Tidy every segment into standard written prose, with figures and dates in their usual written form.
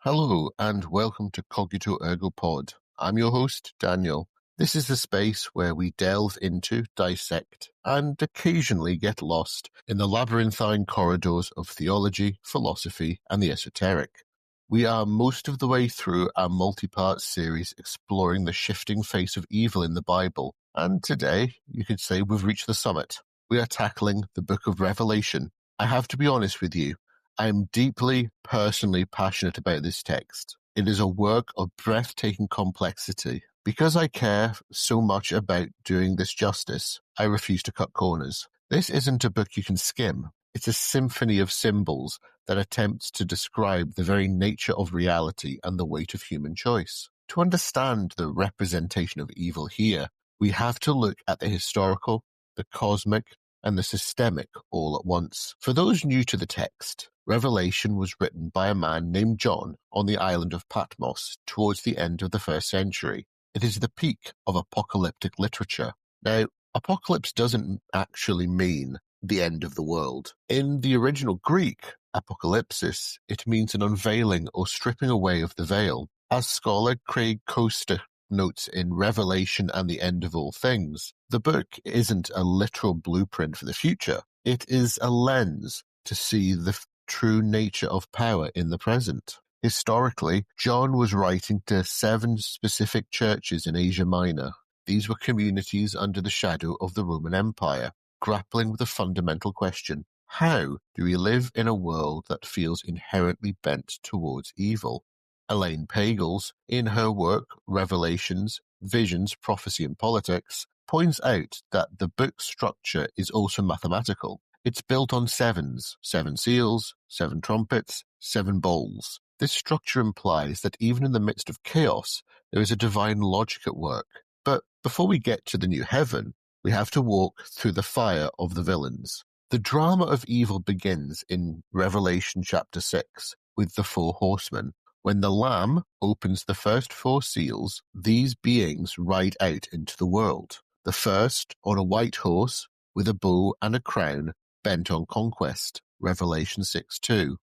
Hello and welcome to Cogito Ergo Pod. I'm your host, Daniel. This is the space where we delve into, dissect, and occasionally get lost in the labyrinthine corridors of theology, philosophy, and the esoteric. We are most of the way through our multi-part series exploring the shifting face of evil in the Bible, and today, you could say we've reached the summit. We are tackling the book of Revelation. I have to be honest with you, I am deeply, personally passionate about this text. It is a work of breathtaking complexity. Because I care so much about doing this justice, I refuse to cut corners. This isn't a book you can skim. It's a symphony of symbols that attempts to describe the very nature of reality and the weight of human choice. To understand the representation of evil here, we have to look at the historical, the cosmic, and the systemic all at once. For those new to the text, Revelation was written by a man named John on the island of Patmos towards the end of the 1st century. It is the peak of apocalyptic literature. Now, apocalypse doesn't actually mean the end of the world. In the original Greek, apocalypsis, it means an unveiling or stripping away of the veil. As scholar Craig Coaster notes in Revelation and the End of All Things, the book isn't a literal blueprint for the future. It is a lens to see the true nature of power in the present. Historically, John was writing to 7 specific churches in Asia Minor. These were communities under the shadow of the Roman Empire, grappling with a fundamental question: how do we live in a world that feels inherently bent towards evil? Elaine Pagels, in her work Revelations, Visions, Prophecy and Politics, points out that the book's structure is also mathematical. It's built on sevens, 7 seals, 7 trumpets, 7 bowls. This structure implies that even in the midst of chaos, there is a divine logic at work. But before we get to the new heaven, we have to walk through the fire of the villains. The drama of evil begins in Revelation chapter 6 with the Four Horsemen. When the Lamb opens the first 4 seals, these beings ride out into the world. The first on a white horse with a bow and a crown, bent on conquest, Revelation 6:2.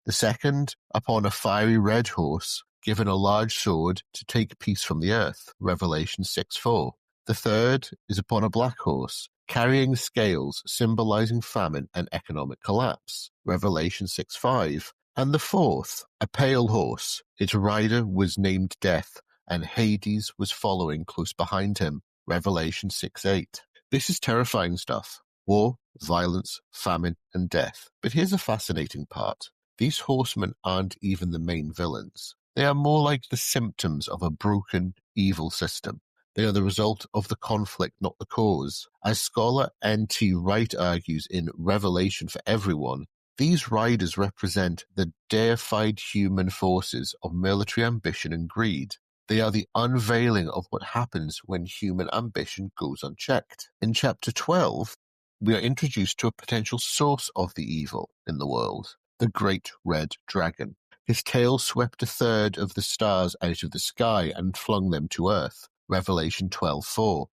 The second upon a fiery red horse, given a large sword to take peace from the earth, Revelation 6:4. The third is upon a black horse, carrying scales symbolizing famine and economic collapse, Revelation 6:5. And the fourth, a pale horse. Its rider was named Death, and Hades was following close behind him, Revelation 6:8. This is terrifying stuff. War, violence, famine, and death. But here's a fascinating part. These horsemen aren't even the main villains. They are more like the symptoms of a broken, evil system. They are the result of the conflict, not the cause. As scholar N.T. Wright argues in Revelation for Everyone, these riders represent the deified human forces of military ambition and greed. They are the unveiling of what happens when human ambition goes unchecked. In chapter 12, we are introduced to a potential source of the evil in the world, the great red dragon. His tail swept a third of the stars out of the sky and flung them to earth, Revelation 12:4.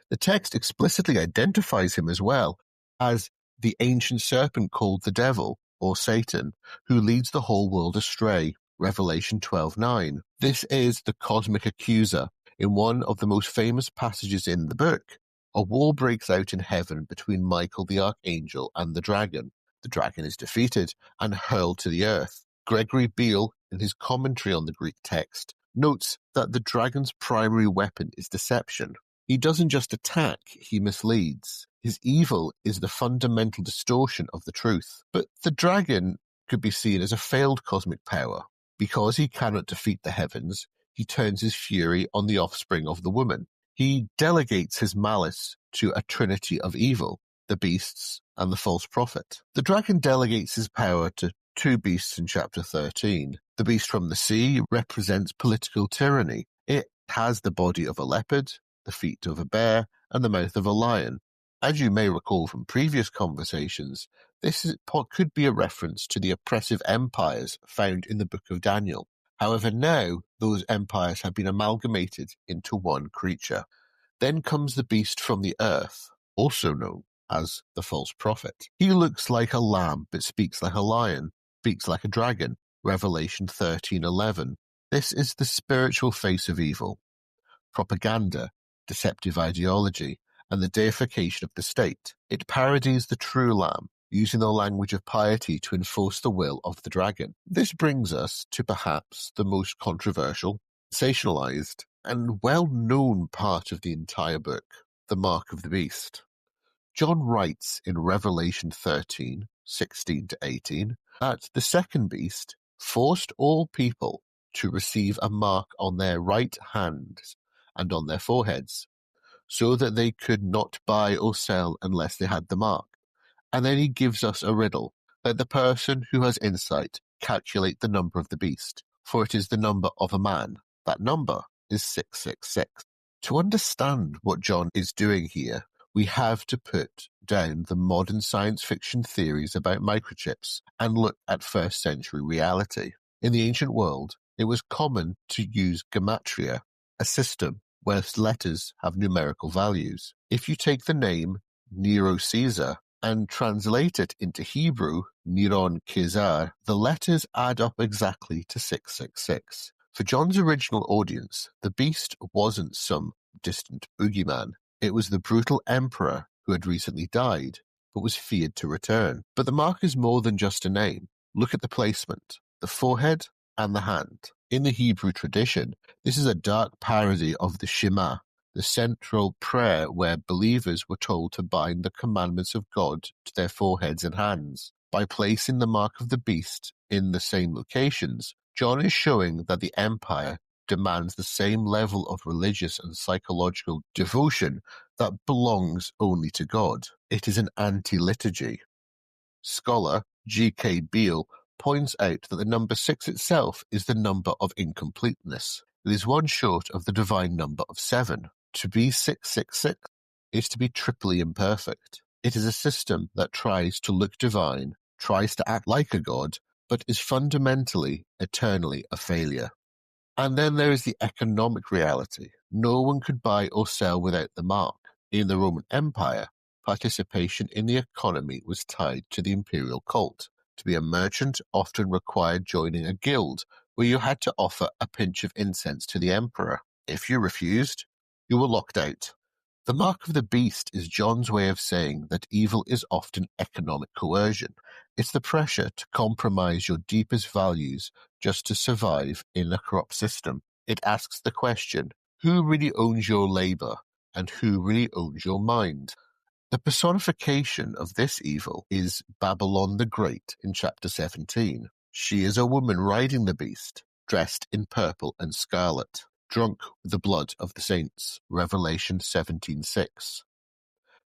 The text explicitly identifies him as well as the ancient serpent called the devil, or Satan, who leads the whole world astray, Revelation 12:9. This is the cosmic accuser. In one of the most famous passages in the book, a war breaks out in heaven between Michael the archangel and the dragon. The dragon is defeated and hurled to the earth. Gregory Beale, in his commentary on the Greek text, notes that the dragon's primary weapon is deception. He doesn't just attack, he misleads. His evil is the fundamental distortion of the truth. But the dragon could be seen as a failed cosmic power. Because he cannot defeat the heavens, he turns his fury on the offspring of the woman. He delegates his malice to a trinity of evil, the beasts and the false prophet. The dragon delegates his power to 2 beasts in chapter 13. The beast from the sea represents political tyranny. It has the body of a leopard, the feet of a bear, and the mouth of a lion. As you may recall from previous conversations, this could be a reference to the oppressive empires found in the book of Daniel. However, now those empires have been amalgamated into one creature. Then comes the beast from the earth, also known as the false prophet. He looks like a lamb but speaks like a lion, speaks like a dragon. Revelation 13:11. This is the spiritual face of evil. Propaganda, deceptive ideology, and the deification of the state. It parodies the true Lamb, using the language of piety to enforce the will of the dragon. This brings us to perhaps the most controversial, sensationalized, and well-known part of the entire book, the Mark of the Beast. John writes in Revelation 13:16-18, that the second beast forced all people to receive a mark on their right hands and on their foreheads, so that they could not buy or sell unless they had the mark. And then he gives us a riddle. Let the person who has insight calculate the number of the beast, for it is the number of a man. That number is 666. To understand what John is doing here, we have to put down the modern science fiction theories about microchips and look at first century reality. In the ancient world, it was common to use gematria, a system where letters have numerical values. If you take the name Nero Caesar and translate it into Hebrew, Neron Caesar, the letters add up exactly to 666. For John's original audience, the beast wasn't some distant boogeyman. It was the brutal emperor who had recently died, but was feared to return. But the mark is more than just a name. Look at the placement, the forehead and the hand. In the Hebrew tradition, this is a dark parody of the Shema, the central prayer where believers were told to bind the commandments of God to their foreheads and hands. By placing the mark of the beast in the same locations, John is showing that the empire demands the same level of religious and psychological devotion that belongs only to God. It is an anti-liturgy. Scholar G.K. Beale points out that the number 6 itself is the number of incompleteness. It is one short of the divine number of 7. To be 666 is to be triply imperfect. It is a system that tries to look divine, tries to act like a god, but is fundamentally, eternally a failure. And then there is the economic reality. No one could buy or sell without the mark. In the Roman Empire, participation in the economy was tied to the imperial cult. To be a merchant often required joining a guild, where you had to offer a pinch of incense to the emperor. If you refused, you were locked out. The mark of the beast is John's way of saying that evil is often economic coercion. It's the pressure to compromise your deepest values just to survive in a corrupt system. It asks the question, who really owns your labor and who really owns your mind? The personification of this evil is Babylon the Great in chapter 17. She is a woman riding the beast, dressed in purple and scarlet, drunk with the blood of the saints. Revelation 17:6.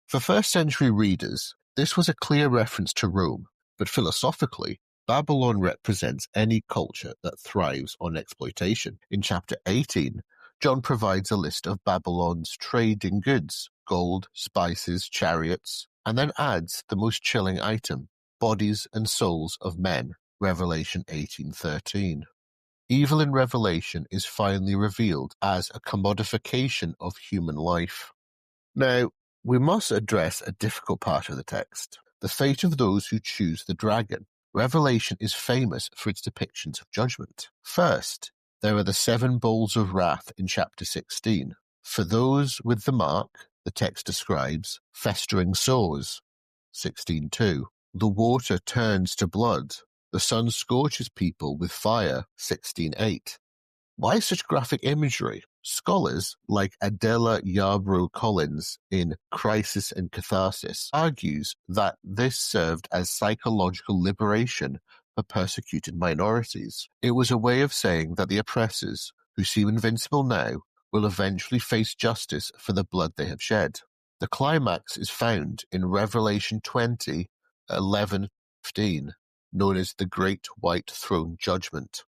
For first century readers, this was a clear reference to Rome, but philosophically, Babylon represents any culture that thrives on exploitation. In chapter 18, John provides a list of Babylon's trade in goods, gold, spices, chariots, and then adds the most chilling item, bodies and souls of men, Revelation 18:13. Evil in Revelation is finally revealed as a commodification of human life. Now, we must address a difficult part of the text, the fate of those who choose the dragon. Revelation is famous for its depictions of judgment. First, there are the 7 bowls of wrath in chapter 16. For those with the mark, the text describes festering sores, 16:2. The water turns to blood. The sun scorches people with fire, 16:8. Why such graphic imagery? Scholars like Adela Yarbrough Collins in Crisis and Catharsis argues that this served as psychological liberation for persecuted minorities. It was a way of saying that the oppressors, who seem invincible now, will eventually face justice for the blood they have shed. The climax is found in Revelation 20:11-15, known as the Great White Throne Judgment.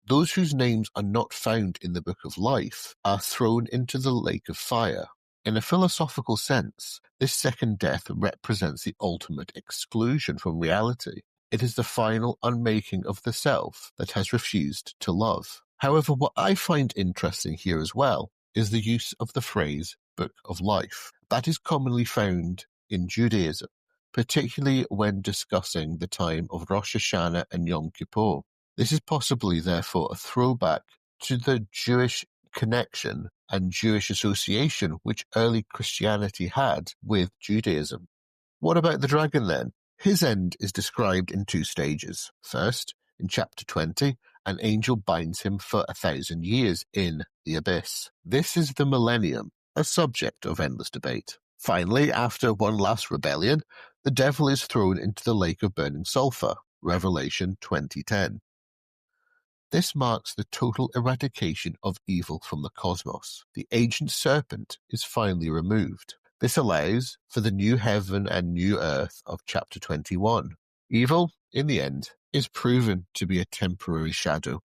Those whose names are not found in the Book of Life are thrown into the lake of fire. In a philosophical sense, this second death represents the ultimate exclusion from reality. It is the final unmaking of the self that has refused to love. However, what I find interesting here as well is the use of the phrase Book of Life. That is commonly found in Judaism, particularly when discussing the time of Rosh Hashanah and Yom Kippur. This is possibly, therefore, a throwback to the Jewish connection and Jewish association which early Christianity had with Judaism. What about the dragon then? His end is described in 2 stages. First, in chapter 20, an angel binds him for 1,000 years in the abyss. This is the millennium, a subject of endless debate. Finally, after one last rebellion, the devil is thrown into the lake of burning sulfur, Revelation 20:10. This marks the total eradication of evil from the cosmos. The ancient serpent is finally removed. This allows for the new heaven and new earth of chapter 21. Evil, in the end, is proven to be a temporary shadow.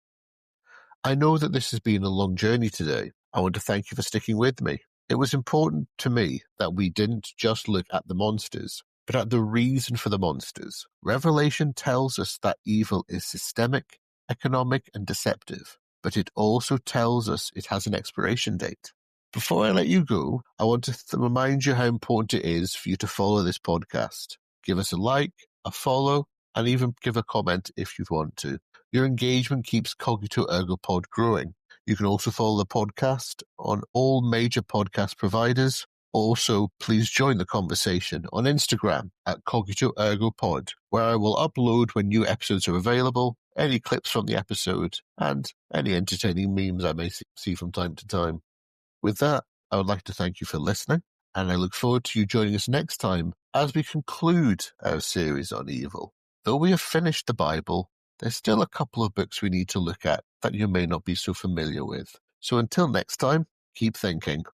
I know that this has been a long journey today. I want to thank you for sticking with me. It was important to me that we didn't just look at the monsters, but at the reason for the monsters. Revelation tells us that evil is systemic, economic, and deceptive, but it also tells us it has an expiration date. Before I let you go, I want to remind you how important it is for you to follow this podcast. Give us a like, a follow, and even give a comment if you want to. Your engagement keeps Cogito Ergo Pod growing. You can also follow the podcast on all major podcast providers. Also, please join the conversation on Instagram at Cogito Ergo Pod, where I will upload when new episodes are available, any clips from the episode, and any entertaining memes I may see from time to time. With that, I would like to thank you for listening, and I look forward to you joining us next time as we conclude our series on evil. Though we have finished the Bible, there's still a couple of books we need to look at that you may not be so familiar with. So until next time, keep thinking.